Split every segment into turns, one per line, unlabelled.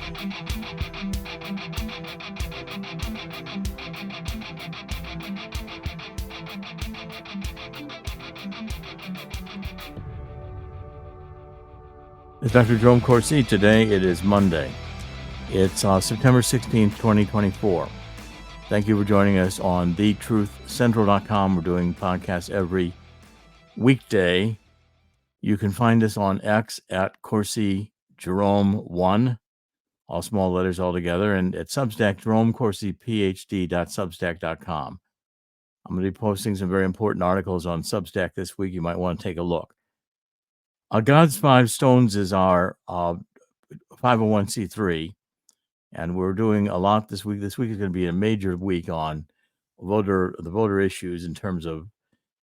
It's Dr. Jerome Corsi. Today it is Monday. It's September 16th, 2024. Thank you for joining us on thetruthcentral.com. We're doing podcasts every weekday. You can find us on X at Corsi Jerome1, all small letters all together, and at Substack, JeromeCorsiPhD.substack.com. I'm going to be posting some very important articles on Substack this week. You might want to take a look. God's Five Stones is our 501c3, and we're doing a lot this week. This week is going to be a major week on the voter issues in terms of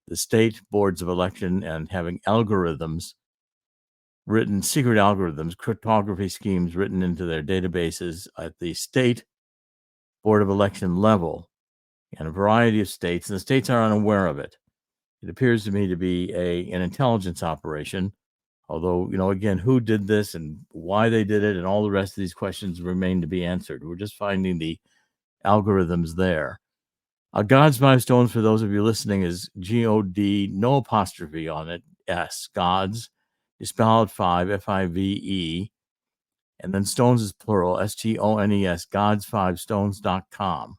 the state boards of election and having algorithms written, secret algorithms, cryptography schemes written into their databases at the state board of election level in a variety of states, and the states are unaware of it. It appears to me to be an intelligence operation. Although, again, who did this and why they did it and all the rest of these questions remain to be answered. We're just finding the algorithms there. God's Five Stones, for those of you listening, is G-O-D, no apostrophe on it, S. God's, you spell out five, F-I-V-E, and then stones is plural, S-T-O-N-E-S, gods5stones.com.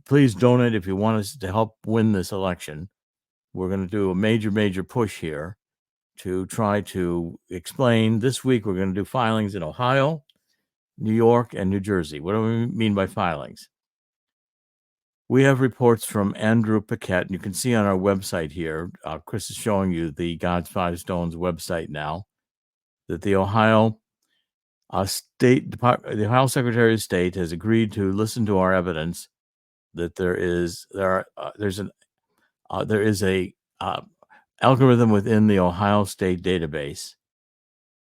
Please donate if you want us to help win this election. We're going to do a major, major push here to try to explain. This week, we're going to do filings in Ohio, New York, and New Jersey. What do we mean by filings? We have reports from Andrew Paquette, and you can see on our website here, Chris is showing you the God's Five Stones website now, that the Ohio the Ohio Secretary of State has agreed to listen to our evidence that there is a algorithm within the Ohio State database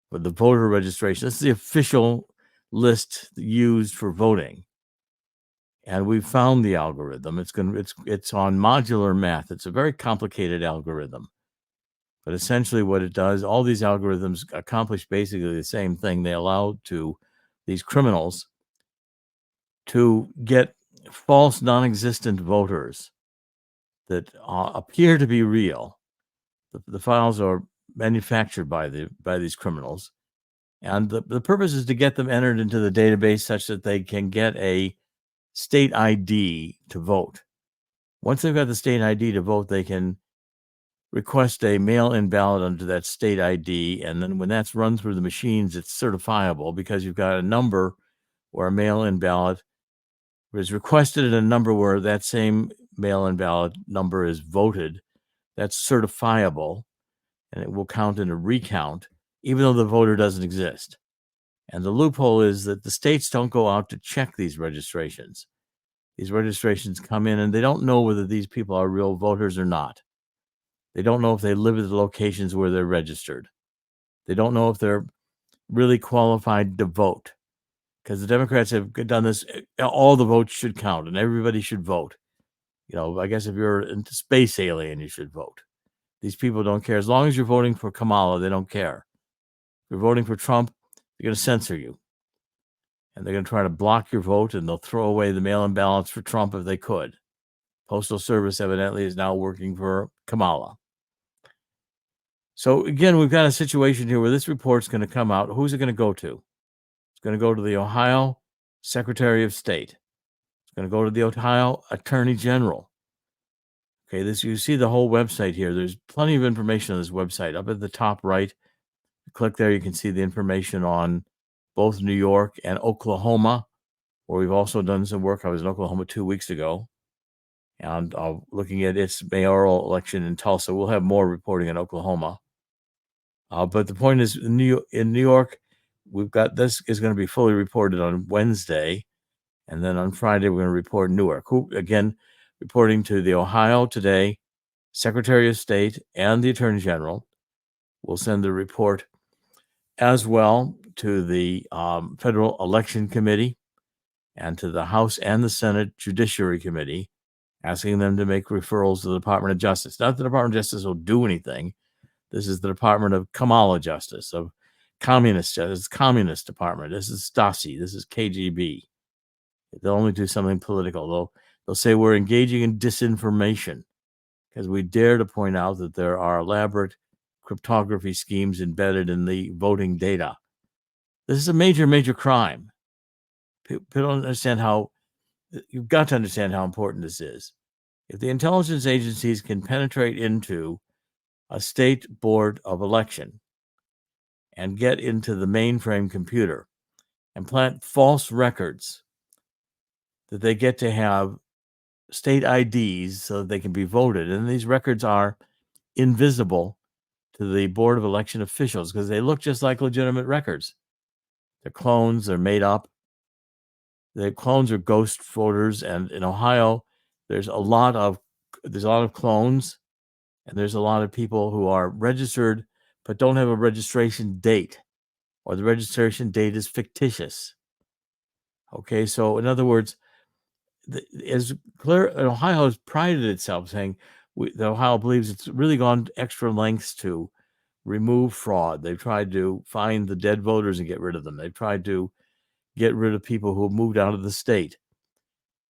with the voter registration. This is the official list used for voting, and we found the algorithm. It's on modular math. It's a very complicated algorithm, but essentially what it does, all these algorithms accomplish basically the same thing. They allow these criminals to get false, non-existent voters that appear to be real. The files are manufactured by these criminals, and the purpose is to get them entered into the database such that they can get a state ID to vote. Once they've got the state ID to vote, they can request a mail-in ballot under that state ID, and then when that's run through the machines, it's certifiable because you've got a number where a mail-in ballot is requested and a number where that same mail-in ballot number is voted. That's certifiable, and it will count in a recount, even though the voter doesn't exist. And the loophole is that the states don't go out to check these registrations. These registrations come in, and they don't know whether these people are real voters or not. They don't know if they live at the locations where they're registered. They don't know if they're really qualified to vote, because the Democrats have done this. All the votes should count, and everybody should vote. I guess if you're a space alien, you should vote. These people don't care. As long as you're voting for Kamala, they don't care. If you're voting for Trump, they're going to censor you. And they're going to try to block your vote, and they'll throw away the mail-in ballots for Trump if they could. Postal Service evidently is now working for Kamala. So again, we've got a situation here where this report's going to come out. Who's it going to go to? It's going to go to the Ohio Secretary of State. Going to go to the Ohio Attorney General. Okay, you see the whole website here. There's plenty of information on this website. Up at the top right, click there, you can see the information on both New York and Oklahoma, where we've also done some work. I was in Oklahoma 2 weeks ago, and looking at its mayoral election in Tulsa. We'll have more reporting in Oklahoma. But the point is, in New York, we've got this is going to be fully reported on Wednesday. And then on Friday, we're going to report Newark, who, again, reporting to the Ohio Today, Secretary of State, and the Attorney General. We'll send the report as well to the Federal Election Committee and to the House and the Senate Judiciary Committee, asking them to make referrals to the Department of Justice. Not that the Department of Justice will do anything. This is the Department of Kamala Justice, of communist. This is Communist Department. This is Stasi. This is KGB. They'll only do something political. They'll say we're engaging in disinformation because we dare to point out that there are elaborate cryptography schemes embedded in the voting data. This is a major, major crime. People don't understand how, you've got to understand how important this is. If the intelligence agencies can penetrate into a state board of election and get into the mainframe computer and plant false records that they get to have state IDs so that they can be voted, and these records are invisible to the board of election officials because they look just like legitimate records. They're clones, they're made up. The clones are ghost voters, and in Ohio, there's a lot of clones, and there's a lot of people who are registered but don't have a registration date, or the registration date is fictitious. Okay, so in other words, Ohio has prided itself saying that Ohio believes it's really gone extra lengths to remove fraud. They've tried to find the dead voters and get rid of them. They've tried to get rid of people who have moved out of the state.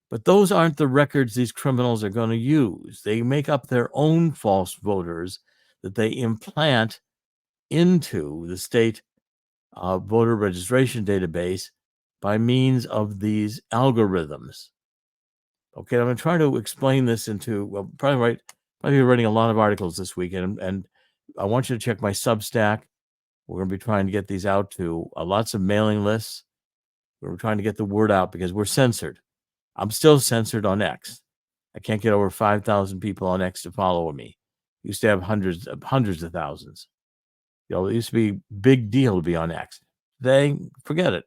But those aren't the records these criminals are going to use. They make up their own false voters that they implant into the state voter registration database by means of these algorithms. Okay, I'm going to try to explain this into, probably writing a lot of articles this weekend, and I want you to check my Substack. We're going to be trying to get these out to lots of mailing lists. We're trying to get the word out because we're censored. I'm still censored on X. I can't get over 5,000 people on X to follow me. Used to have hundreds of thousands. It used to be a big deal to be on X. Today, forget it.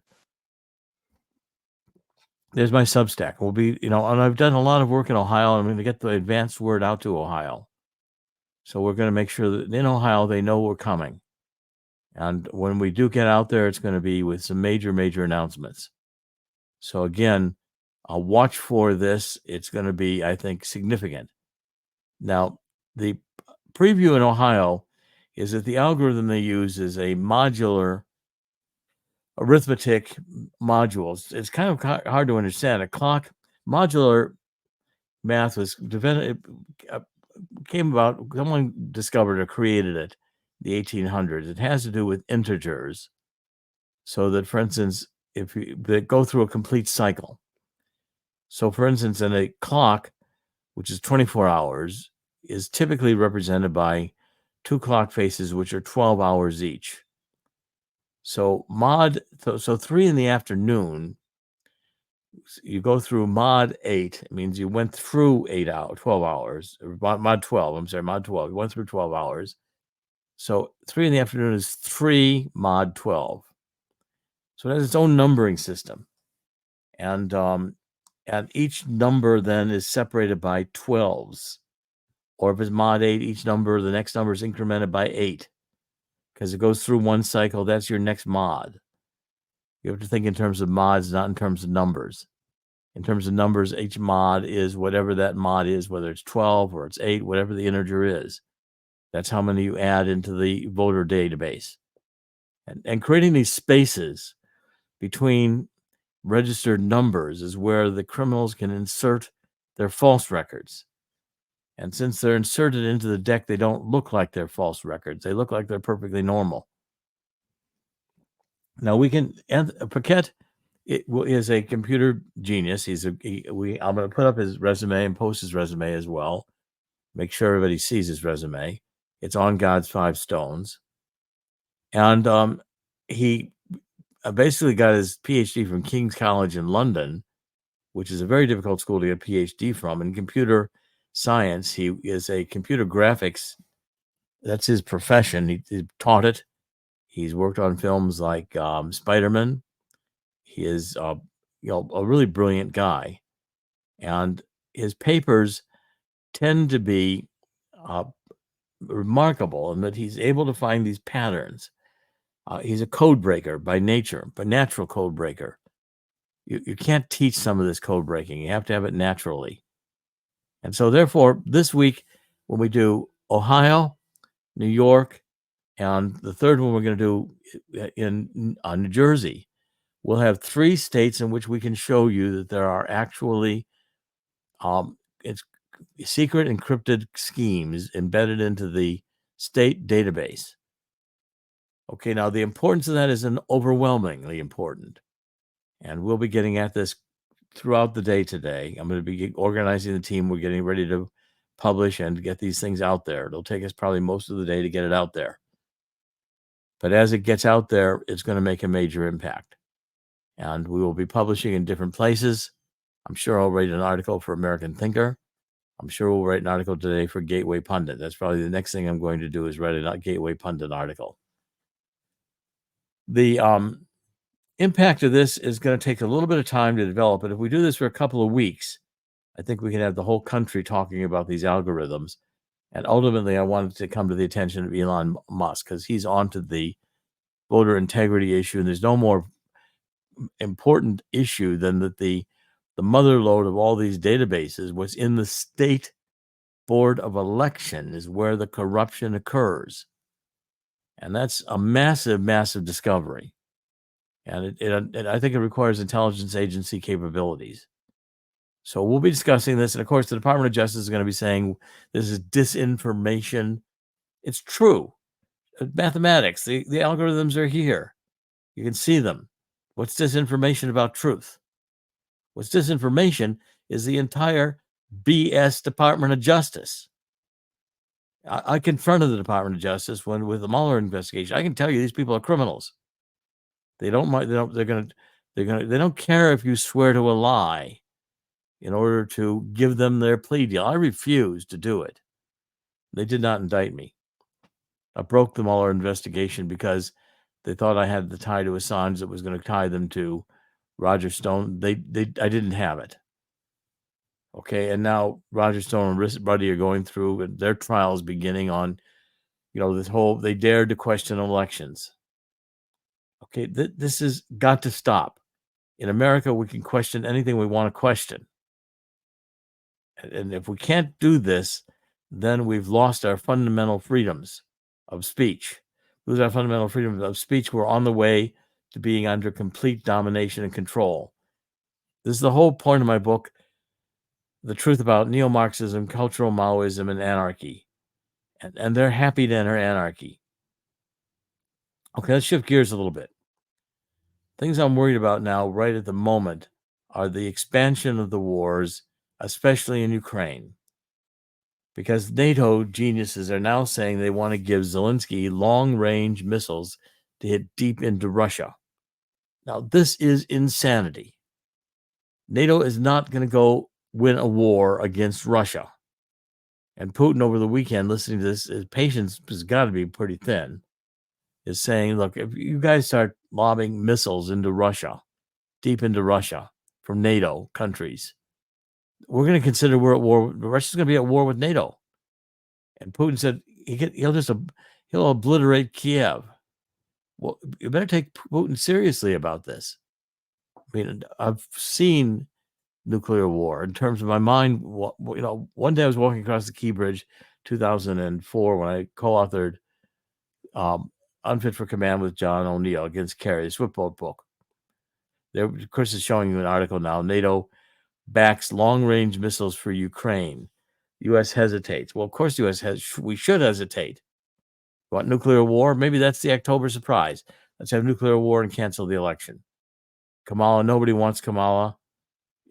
There's my Substack. We'll be, and I've done a lot of work in Ohio. I'm going to get the advanced word out to Ohio. So we're going to make sure that in Ohio, they know we're coming. And when we do get out there, it's going to be with some major, major announcements. So again, I'll watch for this. It's going to be, I think, significant. Now, the preview in Ohio is that the algorithm they use is a modular arithmetic modules. It's kind of hard to understand. A clock modular math was came about. Someone discovered or created it in the 1800s. It has to do with integers, so that, for instance, if they go through a complete cycle. So, for instance, in a clock, which is 24 hours, is typically represented by two clock faces, which are 12 hours each. So so 3 in the afternoon, you go through mod 8. It means you went through 12 hours. Mod 12. I'm sorry, mod 12. You went through 12 hours. So 3 in the afternoon is 3 mod 12. So it has its own numbering system, and each number then is separated by 12s. Or if it's mod 8, the next number is incremented by 8. Because it goes through one cycle, that's your next mod. You have to think in terms of mods, not in terms of numbers. In terms of numbers, each mod is whatever that mod is, whether it's 12 or it's 8, whatever the integer is. That's how many you add into the voter database. And creating these spaces between registered numbers is where the criminals can insert their false records. And since they're inserted into the deck, they don't look like they're false records. They look like they're perfectly normal. Now Paquette is a computer genius. I'm going to put up his resume and post his resume as well. Make sure everybody sees his resume. It's on God's 5 Stones. And he basically got his PhD from King's College in London, which is a very difficult school to get a PhD from. In computer science, he is a computer graphics. That's his profession. He taught it. He's worked on films like Spider-Man. He is a really brilliant guy, and his papers tend to be remarkable in that he's able to find these patterns. He's a code breaker by nature, but natural code breaker. You can't teach some of this code breaking. You have to have it naturally. And so therefore, this week, when we do Ohio, New York, And the third one we're going to do in New Jersey. We'll have 3 states in which we can show you that there are actually it's secret encrypted schemes embedded into the state database. Okay, now the importance of that is overwhelmingly important. And we'll be getting at this throughout the day today. I'm going to be organizing the team. We're getting ready to publish and get these things out there. It'll take us probably most of the day to get it out there. But as it gets out there, it's going to make a major impact. And we will be publishing in different places. I'm sure I'll write an article for American Thinker. I'm sure we'll write an article today for Gateway Pundit. That's probably the next thing I'm going to do is write a Gateway Pundit article. The impact of this is going to take a little bit of time to develop, but if we do this for a couple of weeks, I think we can have the whole country talking about these algorithms. And ultimately, I wanted to come to the attention of Elon Musk because he's onto the voter integrity issue, and there's no more important issue than that the mother lode of all these databases was in the state board of election is where the corruption occurs. And that's a massive, massive discovery. And I think it requires intelligence agency capabilities. So we'll be discussing this. And of course, the Department of Justice is going to be saying this is disinformation. It's true. Mathematics, the algorithms are here. You can see them. What's disinformation about truth? What's disinformation is the entire BS Department of Justice. I confronted the Department of Justice with the Mueller investigation. I can tell you these people are criminals. They don't care if you swear to a lie in order to give them their plea deal. I refused to do it. They did not indict me. I broke the Mueller investigation because they thought I had the tie to Assange that was going to tie them to Roger Stone. I didn't have it. Okay, and now Roger Stone and Ruddy are going through their trials beginning on, this whole, they dared to question elections. Okay, this has got to stop. In America, we can question anything we want to question. And if we can't do this, then we've lost our fundamental freedoms of speech. Lose our fundamental freedom of speech, we're on the way to being under complete domination and control. This is the whole point of my book, The Truth About Neo-Marxism, Cultural Maoism, and Anarchy. And they're happy to enter anarchy. Okay, let's shift gears a little bit. Things I'm worried about now, right at the moment, are the expansion of the wars, especially in Ukraine. Because NATO geniuses are now saying they want to give Zelensky long-range missiles to hit deep into Russia. Now, this is insanity. NATO is not going to go win a war against Russia. And Putin, over the weekend, listening to this, his patience has got to be pretty thin, is saying, look, if you guys start lobbing missiles into Russia, deep into Russia, from NATO countries, we're going to consider we're at war. Russia's going to be at war with NATO. And Putin said he'll obliterate Kiev. Well, you better take Putin seriously about this. I mean, I've seen nuclear war in terms of my mind. One day I was walking across the Key Bridge, 2004, when I co-authored Unfit for Command with John O'Neill against Kerry, the Swiftboat book. There, Chris is showing you an article now. NATO backs long-range missiles for Ukraine. U.S. hesitates. Well, of course, we should hesitate. You want nuclear war? Maybe that's the October surprise. Let's have nuclear war and cancel the election. Kamala, nobody wants Kamala.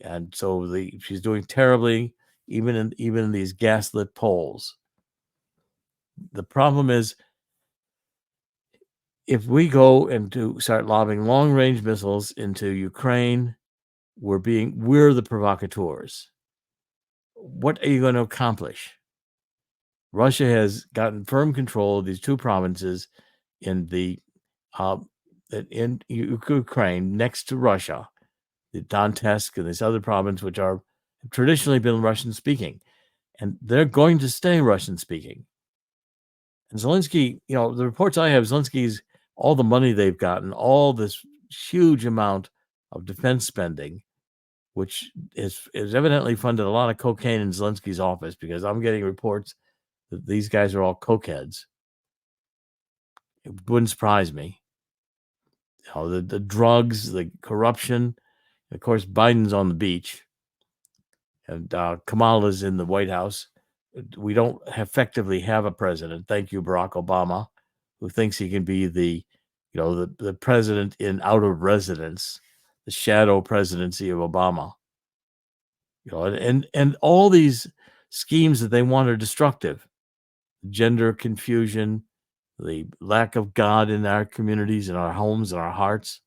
And so she's doing terribly, even in these gaslit polls. The problem is, if we go and start lobbing long-range missiles into Ukraine, we're the provocateurs. What are you going to accomplish? Russia has gotten firm control of these 2 provinces in Ukraine next to Russia, the Donetsk and this other province, which have traditionally been Russian-speaking, and they're going to stay Russian-speaking. And Zelensky, the reports I have, Zelensky's all the money they've gotten, all this huge amount of defense spending, which is evidently funded a lot of cocaine in Zelensky's office, because I'm getting reports that these guys are all cokeheads. It wouldn't surprise me. The drugs, the corruption. Of course, Biden's on the beach, and Kamala's in the White House. We don't effectively have a president. Thank you, Barack Obama, who thinks he can be the president in out of residence, the shadow presidency of Obama. And all these schemes that they want are destructive. Gender confusion, the lack of God in our communities, in our homes, in our hearts.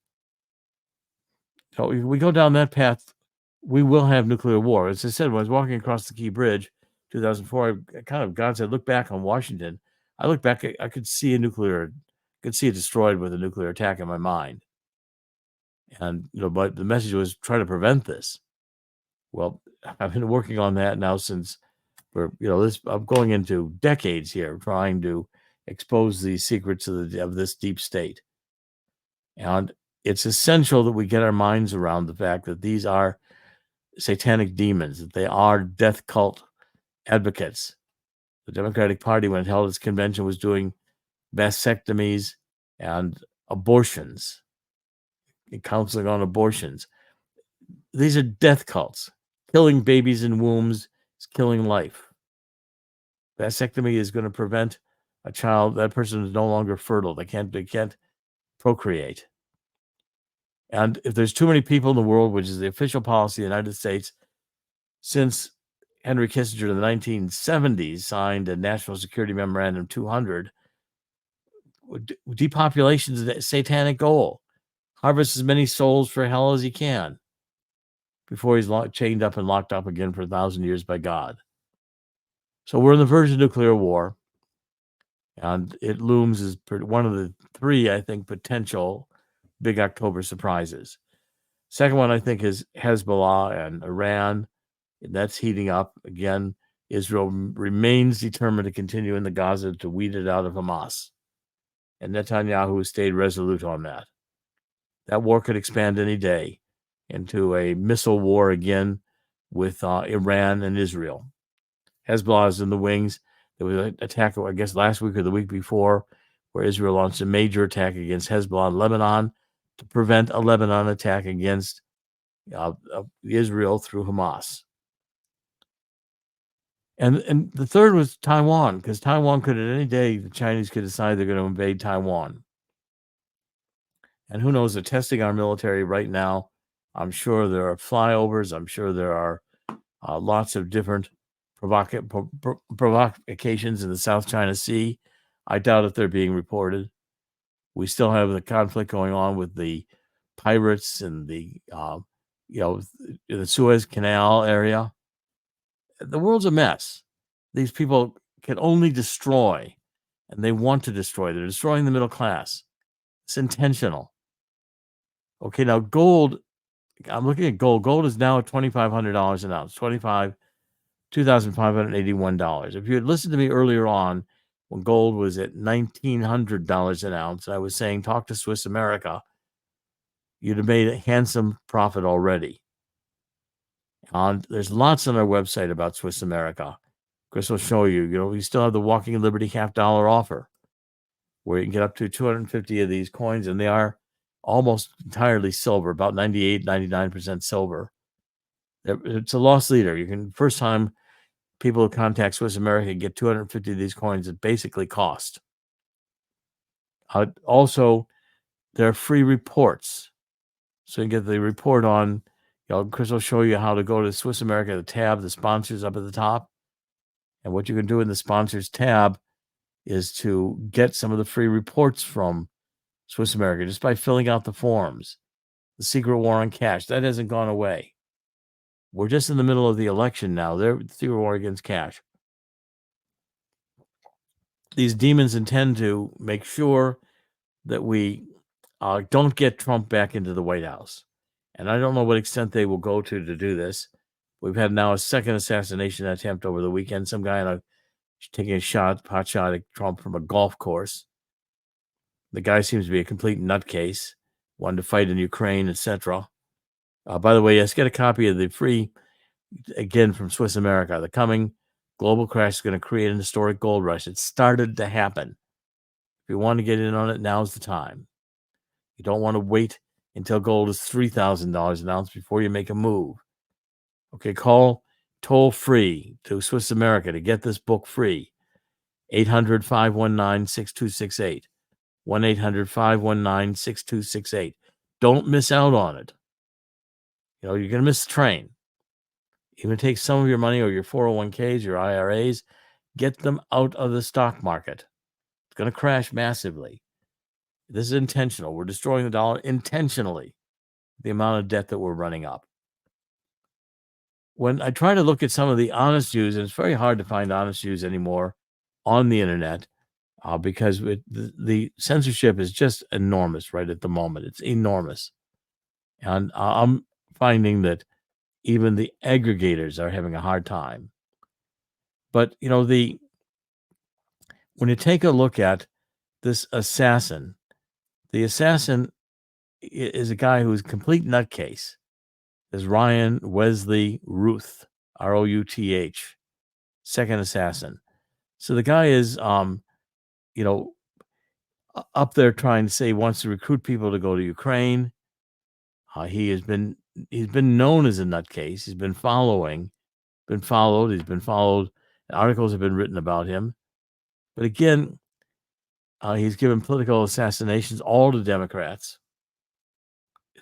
So if we go down that path, we will have nuclear war. As I said, when I was walking across the Key Bridge, 2004, God said, look back on Washington. I looked back, I could see it destroyed with a nuclear attack in my mind. And, but the message was try to prevent this. Well, I've been working on that now since I'm going into decades here, trying to expose the secrets of this deep state. And it's essential that we get our minds around the fact that these are satanic demons, that they are death cult advocates. The Democratic Party, when it held its convention, was doing vasectomies and abortions, and counseling on abortions. These are death cults. Killing babies in wombs is killing life. Vasectomy is going to prevent a child. That person is no longer fertile. They can't procreate. And if there's too many people in the world, which is the official policy of the United States, since Henry Kissinger in the 1970s signed a National Security Memorandum 200, depopulation is a satanic goal. Harvest as many souls for hell as he can before he's chained up and locked up again for 1,000 years by God. So we're on the verge of nuclear war, and it looms as one of the three, I think, potential big October surprises. Second one, I think, is Hezbollah and Iran. That's heating up. Again, Israel remains determined to continue in the Gaza to weed it out of Hamas. And Netanyahu has stayed resolute on that. That war could expand any day into a missile war again with Iran and Israel. Hezbollah is in the wings. There was an attack, I guess, last week or the week before, where Israel launched a major attack against Hezbollah in Lebanon to prevent a Lebanon attack against Israel through Hamas. And the third was Taiwan, because Taiwan could, at any day, the Chinese could decide they're going to invade Taiwan. And who knows, they're testing our military right now. I'm sure there are flyovers. I'm sure there are lots of different provocations in the South China Sea. I doubt if they're being reported. We still have the conflict going on with the pirates and the Suez Canal area. The world's a mess. These people can only destroy, and they want to destroy. They're destroying the middle class. It's intentional. Okay, now gold, I'm looking at gold. Gold is now at $2,500 an ounce, $2,581. If you had listened to me earlier on, when gold was at $1,900 an ounce, I was saying, talk to Swiss America, you'd have made a handsome profit already. And there's lots on our website about Swiss America. Chris will show you, we still have the Walking in Liberty $50 offer, where you can get up to 250 of these coins, and they are almost entirely silver, about 98, 99% silver. It's a loss leader. You can, first time people who contact Swiss America get 250 of these coins at basically cost. Also, there are free reports. So you get the report on, Chris will show you how to go to Swiss America, the tab, the sponsors up at the top. And what you can do in the sponsors tab is to get some of the free reports from Swiss America just by filling out the forms. The secret war on cash, that hasn't gone away. We're just in the middle of the election now. They're the secret war against cash. These demons intend to make sure that we don't get Trump back into the White House. And I don't know what extent they will go to do this. We've had now a second assassination attempt over the weekend. Some guy taking a pot shot at Trump from a golf course. The guy seems to be a complete nutcase, wanted to fight in Ukraine, etc. By the way, yes, get a copy of the free, again, from Swiss America. The coming global crash is going to create an historic gold rush. It started to happen. you want to get in on it, now's the time. You don't want to wait until gold is $3,000 an ounce before you make a move. Okay, call toll free to Swiss America to get this book free. 800-519-6268. 1-800-519-6268. Don't miss out on it. You're going to miss the train. Even take some of your money or your 401ks, your IRAs, get them out of the stock market. It's going to crash massively. This is intentional. We're destroying the dollar intentionally, the amount of debt that we're running up. When I try to look at some of the honest Jews, and it's very hard to find honest Jews anymore on the internet because the censorship is just enormous right at the moment. It's enormous. And I'm finding that even the aggregators are having a hard time. But, when you take a look at this assassin, the assassin is a guy who's a complete nutcase. There's Ryan Wesley Ruth, Routh, second assassin. So the guy is, up there trying to say he wants to recruit people to go to Ukraine. He's been known as a nutcase. He's been followed. Articles have been written about him. But again, he's given political assassinations all to Democrats.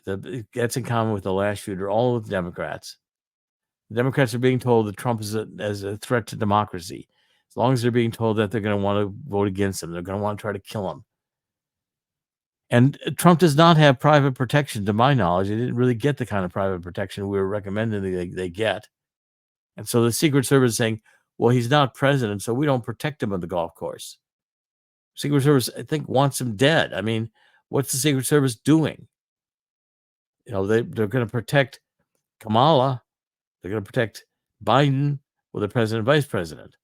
That's in common with the last shooter, all with Democrats. The Democrats are being told that Trump is a threat to democracy. As long as they're being told that, they're going to want to vote against him. They're going to want to try to kill him. And Trump does not have private protection, to my knowledge. They didn't really get the kind of private protection we were recommending they get. And so the Secret Service is saying, well, he's not president, so we don't protect him on the golf course. Secret Service, I think, wants him dead. I mean, what's the Secret Service doing? They're going to protect Kamala. They're going to protect Biden, well, the president, vice president.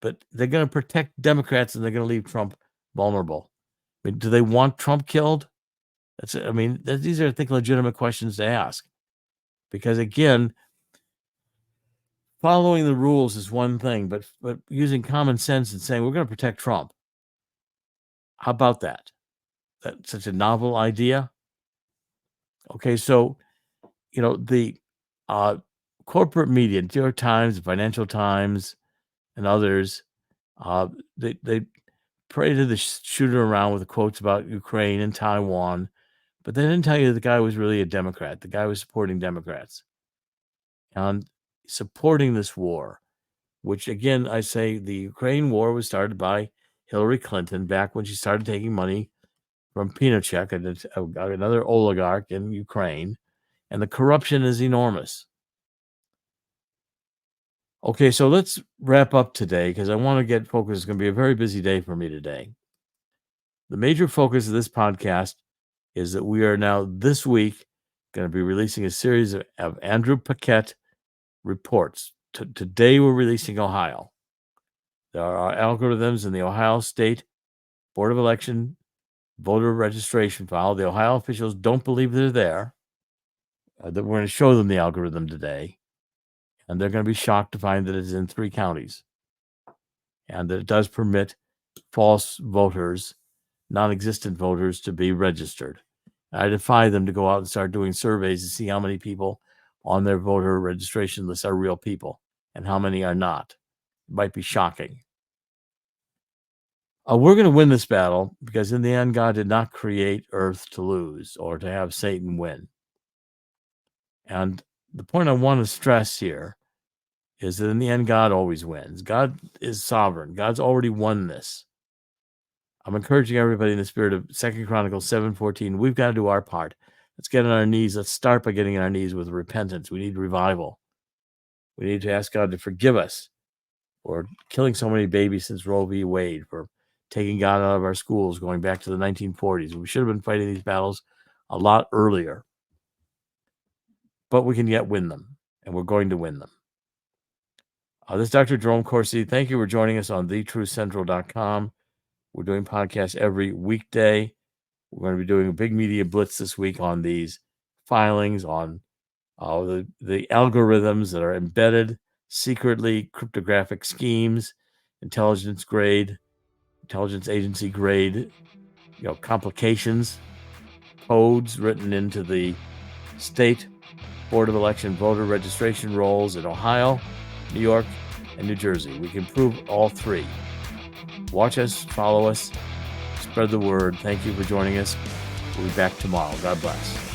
But they're going to protect Democrats, and they're going to leave Trump vulnerable. I mean, do they want Trump killed? These are, I think, legitimate questions to ask. Because, again, following the rules is one thing, but using common sense and saying, we're going to protect Trump. How about that? That's such a novel idea. Okay, so, the corporate media, New York Times, Financial Times, and others, they paraded the shooter around with quotes about Ukraine and Taiwan, but they didn't tell you the guy was really a Democrat. The guy was supporting Democrats and supporting this war, which, again, I say the Ukraine war was started by Hillary Clinton back when she started taking money from Pinochet, another oligarch in Ukraine, and the corruption is enormous. Okay, so let's wrap up today because I want to get focused. It's going to be a very busy day for me today. The major focus of this podcast is that we are now this week going to be releasing a series of Andrew Paquette reports. Today we're releasing Ohio. There are algorithms in the Ohio State Board of Election voter registration file. The Ohio officials don't believe they're there. That we're going to show them the algorithm today. And they're going to be shocked to find that it's in 3 counties. And that it does permit false voters, non-existent voters, to be registered. I defy them to go out and start doing surveys to see how many people on their voter registration list are real people and how many are not. It might be shocking. We're going to win this battle because in the end, God did not create earth to lose or to have Satan win. And the point I want to stress here is that in the end, God always wins. God is sovereign. God's already won this. I'm encouraging everybody in the spirit of 2 Chronicles 7:14. We've got to do our part. Let's get on our knees. Let's start by getting on our knees with repentance. We need revival. We need to ask God to forgive us for killing so many babies since Roe v. Wade, for taking God out of our schools going back to the 1940s. We should have been fighting these battles a lot earlier. But we can yet win them, and we're going to win them. This is Dr. Jerome Corsi. Thank you for joining us on thetruthcentral.com. We're doing podcasts every weekday. We're going to be doing a big media blitz this week on these filings, on the algorithms that are embedded secretly, cryptographic schemes, intelligence grade, intelligence agency grade, complications, codes written into the state Board of Election voter registration rolls in Ohio, New York, and New Jersey. We can prove all three. Watch us, follow us, spread the word. Thank you for joining us. We'll be back tomorrow. God bless.